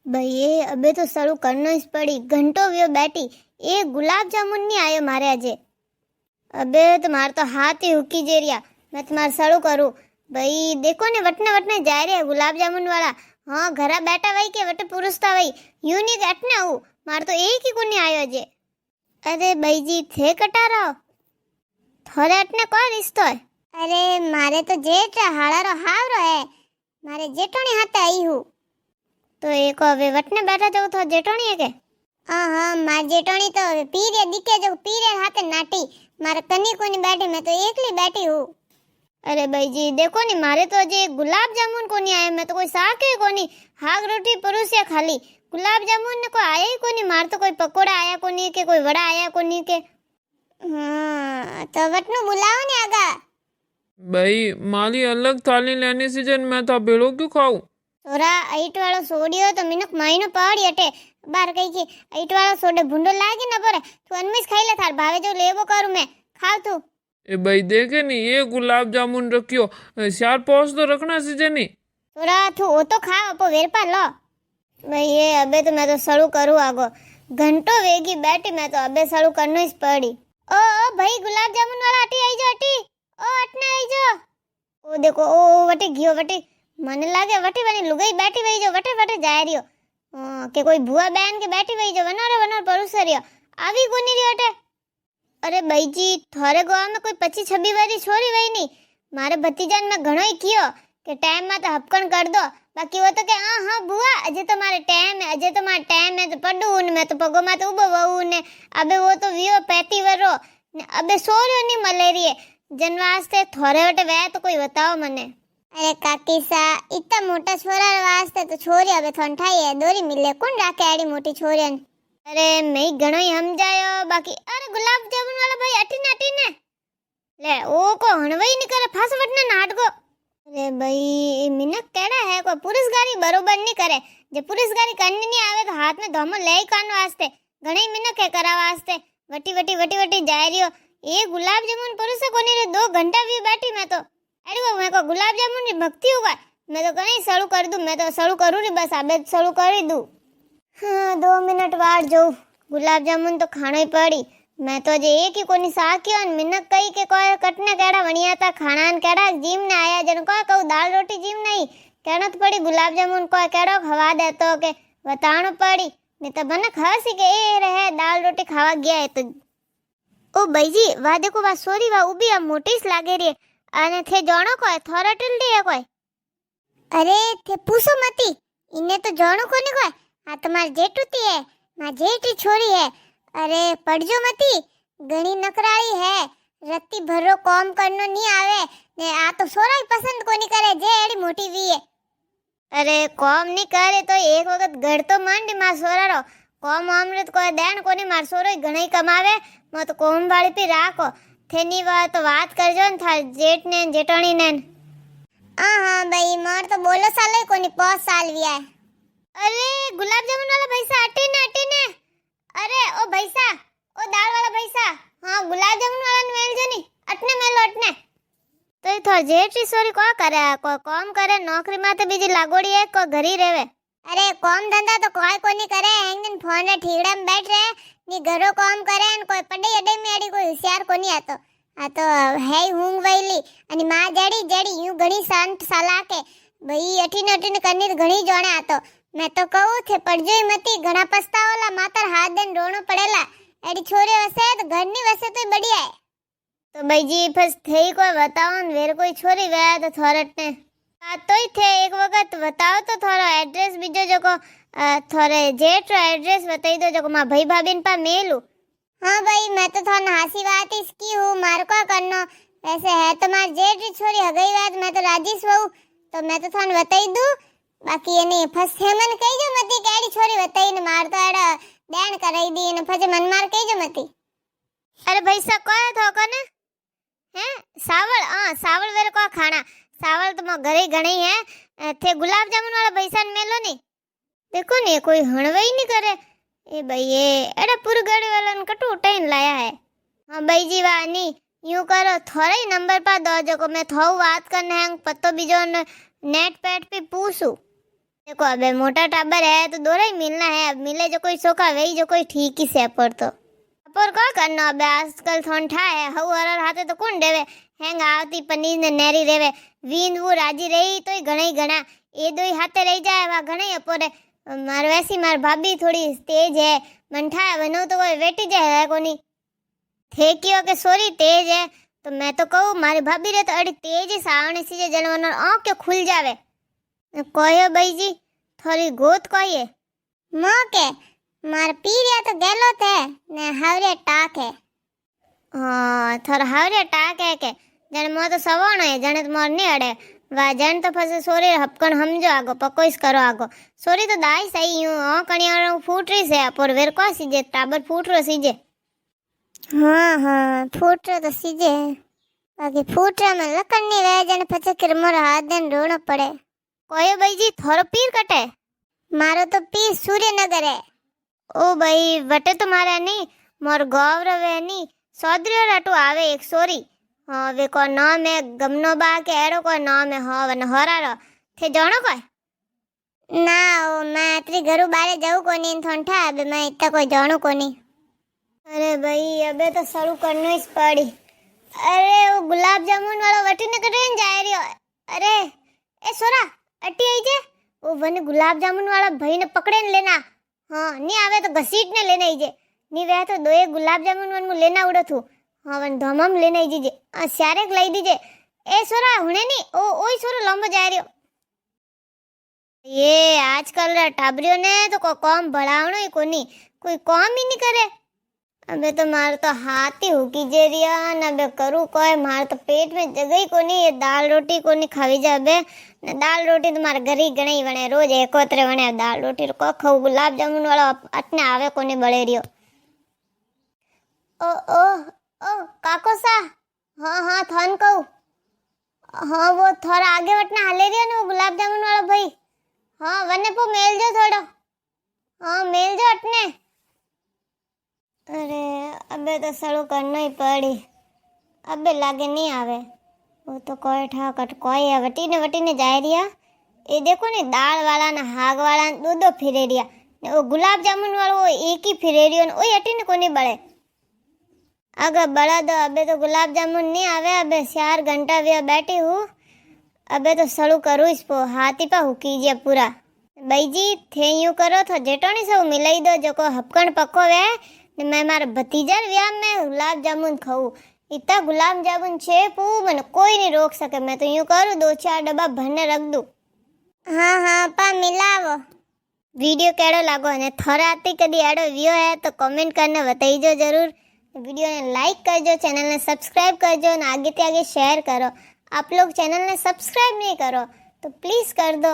भाई ये अबे तो सड़ू करना ही पड़ी। घंटो व्यो बैठी, एक गुलाब जामुन नहीं आयो मारे अजे। अबे तुम्हारा तो हाथ ही हुकी जेरिया। मैं तुम्हारा सड़ू करूँ भाई। देखो ने वटने वटने जा रहे गुलाब जामुन वाला। हाँ घरा बैठा वही के वटे पुरुषता वही यूं नहीं अटने हूँ। मार तो एक ही को नहीं आयो अजे। अरे भाई जी थे कटा रहो थोड़े अटने कौन रिश्तो है? अरे मारे तो जेठ हाड़ा रो हावरो है। मारे जेठोनी हाथे आई हूँ तो एक હવે વટને બેઠા જવું તો જેટોણી કે હા હા માર જેટોણી તો પીરે દીકે જો પીરે હાથે નાટી મારે કની કોની બેઠી मैं तो एकली बैठी हूँ। अरे भाई जी देखो नी मारे तो अजे गुलाब जामुन कोनी आया। मैं तो कोई साग के कोनी हाग रोटी परोसिया खाली गुलाब जामुन ने कोई आया ही कोनी। मार तो कोई पकोड़ा आया कोनी के कोई वड़ा आया कोनी के। हाँ तो वटनु बुलाओ ने आगा। भाई मारी अलग थाली लेने से जन मैं था भेड़ो क्यों खाऊं? तोरा ऐट वालो सोडियो तो मिनक माईनो पड़ी अटे बार कही के ऐट वालो सोडे भूंडो लागे न परे तू अनमिस खाई ले थार भावे जो लेवो करू मैं खाव तू। ए भाई देखे नहीं ये गुलाब जामुन रखियो 4-5 तो रखना सीजे नहीं। तोरा तू वो तो खा अपो वेर पर लो भाई। ये अबे तो मैं तो सड़ू करू आगो घंटो वेगी बैठी मैं तो अबे सड़ू करनो ही पड़ी। ओ भाई गुलाब जामुन वाला अटी आई जो अटी ओ अटने आई जो। ओ देखो ओ वटी गयो वटी મને લાગે વટી વની લુગાઈ બેઠી વઈ જો વટે વટે જાય રહ્યો કે કોઈ ભુવા બેન કે બેઠી વઈ જો વનોરે વનોર પરુસરિયો આવી કોની રહ્યો અટે। अरे भाई जी थोड़े गोवा में कोई 25-26 वाली छोरी वही नहीं। मारे भतीजान में घणो ही कियो कि टाइम में तो हपकन कर दो बाकी वो तो के हाँ हाँ बुआ अजे तो मारे टाइम है अजे तो मारे टाइम है तो पड्डू ने मैं तो पगो में तो उबो वहू ने अबे वो तो वियो 35 वरो अबे सोरियो नहीं मलेरिए जन वास्ते थोड़े वटे वे तो कोई बताओ मने। अरे काकी सा इतना मोटा छोरा वास्ते तो छोरी अबे थोन ठाई है दोरी मिले कौन राखे आड़ी मोटी छोरियन। अरे मैं घणो ही समझायो बाकी। अरे गुलाब जामुन वाला भाई अटी ने ले ओ को हणवई नहीं करे फास वटने नाटको। अरे भाई मिनक केड़ा है को पुरुषगारी बरोबर नहीं करे जे पुरुषगारी करनी नहीं आवे तो हाथ में धोमो ले कान वास्ते घणी मिनक है करा वास्ते वटी वटी वटी वटी जा रियो। ये गुलाब जामुन पुरुष कोनी रे 2 घंटा भी बैठी मैं तो अरे वो मैं को गुलाब जामुन की भक्ति होगा मैं तो कहीं सड़ू कर दूं। मैं तो सड़ू करूँ री बस आबे सड़ू कर ही दूं। हाँ 2 मिनट वाट जो गुलाब जामुन तो खाना ही पड़ी। मैं तो जे एक ही कोनी साकियो न मिनक कही के कोई कटने केड़ा वणिया था खाना न केड़ा जीम ने आया जन को कहू दाल रोटी जीम नहीं कहना तो पड़ी गुलाब जामुन को केड़ो खवा दे तो के बताणो पड़ी नहीं तो बने खासी के ए रहे दाल रोटी खावा गया है तो। ओ भाई जी वा देखो वा सोरी वा उबी आ मोटी लागे रे आने थे जानो कोई थोड़ा टिल्डी है कोई। अरे थे पूछो मती इन्हें तो जानो को नहीं कोई आ तुम्हारी जेठुती है मां जेठी छोरी है। अरे पढ़जो मती घणी नकराली है रत्ती भरो काम करनो नहीं आवे ने आ तो सोरा ही पसंद को नहीं करे जे एड़ी मोटी वी है। अरे काम नहीं करे तो एक वक्त घर तो मांडी मार सोरा रो काम अमृत कोई देन कोनी मार सोरो घणी कमावे मो तो कोम वाली पे राखो थेनी वा तो बात करजो न था जेठ ने जेठोनी ने। हां हां भाई मार तो बोलो साल कोनी 5 साल विया है। अरे गुलाब जामुन वाला भैसा अटी ने अरे ओ भैसा ओ दाल वाला भैसा हाँ गुलाब जामुन वाला ने मेल जनी अटने मेलो अटने तो ये थोड़ा जेठी सोरी को करे को काम करे नौकरी माते बीजी लागोड़ी है को घरी रहवे। अरे काम धंधा तो कोई कोनी करे एक दिन फोन रे ठीकड़ा में बैठ रहे नी घरो काम करे न कोई पढ़ाई अडे में आड़ी कोई होशियार कोनी आतो आ तो है हूंग वईली अनि मां जड़ी जड़ी यूं घणी शांत सलाह के भाई अठीन करनी तो घणी जोणे आतो। मैं तो कहूं थे पढ़जो ही मती घणा पछतावला मातर हाथ देन रोणो पड़ेला एडी छोरी वसे तो घर नी वसे तो बढ़िया है। तो भाई जी बस थे कोई बताओ न वेर कोई छोरी वे तो थोरट ने तो ही थे एक वक्त बताओ तो थोड़ा एड्रेस बीजो जो को थोड़े जेठ रो एड्रेस बताई दो जो को मां भाई भाभीन पा मेलू। हाँ भाई मैं तो थोड़ा हासी बात इसकी हूँ मार को करनो वैसे है तो मार जेठ री छोरी हगई बात मैं तो राजी हूँ तो मैं तो थोड़ा बताई दूं बाकी ये नहीं फस मन कही जो मती केड़ी छोरी बताई ने मार तो एड़ा देन कराई दी ने फजे मन मार कही जो मती। अरे भाई सा कोया थो कने हैं सावल हां सावल वेरे को खाना सावल तो मो घरे घणी है थे गुलाब जामुन वाला भैसा ने मेलो नहीं देखो ने कोई हणवई नहीं करे ए भाई ये एड़ा पुरगड़ी वाला ने कटू उठाइन लाया है। हां भाई जी वानी यूं करो थोड़ा ही नंबर पा दो जो को मैं थो बात करने है पत्तो बीजो नेट पैट पे पूछू देखो अबे मोटा टाबर है तो दोरा ही मिलना है। अब मिले जो कोई सोखा वही जो कोई ठीक ही से अपर तो अपर का करना। अबे आजकल थोंठा है हऊ हरर हाथे तो कौन देवे। हेंग आवती पनीर ने नेरी रेवे वीन वो राजी रही तो घणे घणा ए दोई हाथे रही जाए वा घणे अपोरे। मार वैसी मार भाभी थोड़ी तेज है मंठा बनो तो कोई वेटी जाए है कोनी थे क्यों के सोरी तेज है तो मैं तो कहूँ मारी भाभी रे तो अड़ी तेज ही सावने सीजे जनवनर आँख के खुल जावे। कोयो भाई जी थोड़ी गोत कोई मो के मार पीरिया तो गेलो थे ने हावरे टाक है। हाँ थोड़ा हावरे टाक है के जन मो तो सवाणो है जने तो मोर नहीं अड़े वा जन तो फसे सोरी हपकन हमजो आगो पकोइस करो आगो सोरी तो दाई सही हूँ ओ कणिया फूट रही से पर वेर को सीजे टाबर फूट रो सीजे। हाँ फूट रो तो सीजे बाकी फूट रा में लकड़ नहीं रहे जने फसे किर मोर हाथ देन रोना पड़े। कोयो भाई जी थोरो पीर कटे मारो तो पीर सूर्यनगर है। ओ भाई वटे तो मारे नहीं मोर गौरव है नहीं सौदरियो राटू आवे एक सोरी। हाँ वे को नाम है गमनो बा के एरो को नाम है हाँ वन होरारो थे जानो कोई ना ओ मैं अतरी घरू बारे जाऊ कोनी थोंठा अबे मैं इतना कोई जानो कोनी। अरे भाई अबे तो शुरू करनो ही पड़ी। अरे वो गुलाब जामुन वाला वटी ने करें जा रही। अरे ए सोरा अटी आई जे वो वन गुलाब जामुन वाला भाई ने पकड़े ने लेना। हाँ नहीं आवे तो घसीट ने लेना जे नहीं वे तो दो एक गुलाब जामुन वन लेना उड़ो थू। हाँ वन धमम लेना जीजे स्यारे लाई दीजे। ए सोरा हुने नहीं ओ ओई सोरो लंबो जा रही। ये आजकल टाबरियों ने तो को काम बढ़ावनो ही कोनी कोई काम ही नहीं करे। अबे तो मार तो हाथ ही हुकी जे रिया न बे करू कोई मार तो पेट में जगह ही कोनी। ये दाल रोटी कोनी खावी जाबे न दाल रोटी तो मार घरी गणी बने रोज एकोतरे बने दाल रोटी को खाऊ गुलाब जामुन वाला अटने आवे कोनी बळे रियो। ओ ओ ओ काको सा हाँ थन कहू हाँ वो थोड़ा आगे वटना हाले रिया ने वो गुलाब जामुन वाला भाई। हाँ वने पो मेल जो थोड़ो हाँ मेल जो अटने। अरे अबे तो सड़ू करना ही पड़ी अबे लागे नहीं आवे वो तो कोई ठाकट कोई है वटी ने जाए रिया। ये देखो ने दाल वाला ना हाग वाला दो फिरे रिया ने वो गुलाब जामुन वाला वो एक ही फिरे रियो ने ओई हटी ने कोनी बड़े। अगर बड़ा दो अबे तो गुलाब जामुन नहीं आवे। अबे 4 घंटा वे बैठी हूँ अबे तो सड़ू करूँ इस पो हाथी पा हुकीजिए पूरा। भाई जी थे यूं करो तो जेटोनी सब मिलाई दो जो को हपकन पको वे मैं मारे भतीजा व्याम में गुलाब जामुन खाऊं। इतना गुलाब जामुन छे पू मन कोई नहीं रोक सके। मैं तो यूं करूँ 2-4 डब्बा भरने रख दूं। हाँ पा मिलावो। वीडियो केड़ो लागो ने थोड़ा आती कदी एडो व्यो है तो कमेंट करने बताइजो जरूर। वीडियो ने लाइक करजो चैनल ने सब्सक्राइब करजो और आगे ते आगे शेयर करो। आप लोग चैनल ने सब्सक्राइब नहीं करो तो प्लीज कर दो।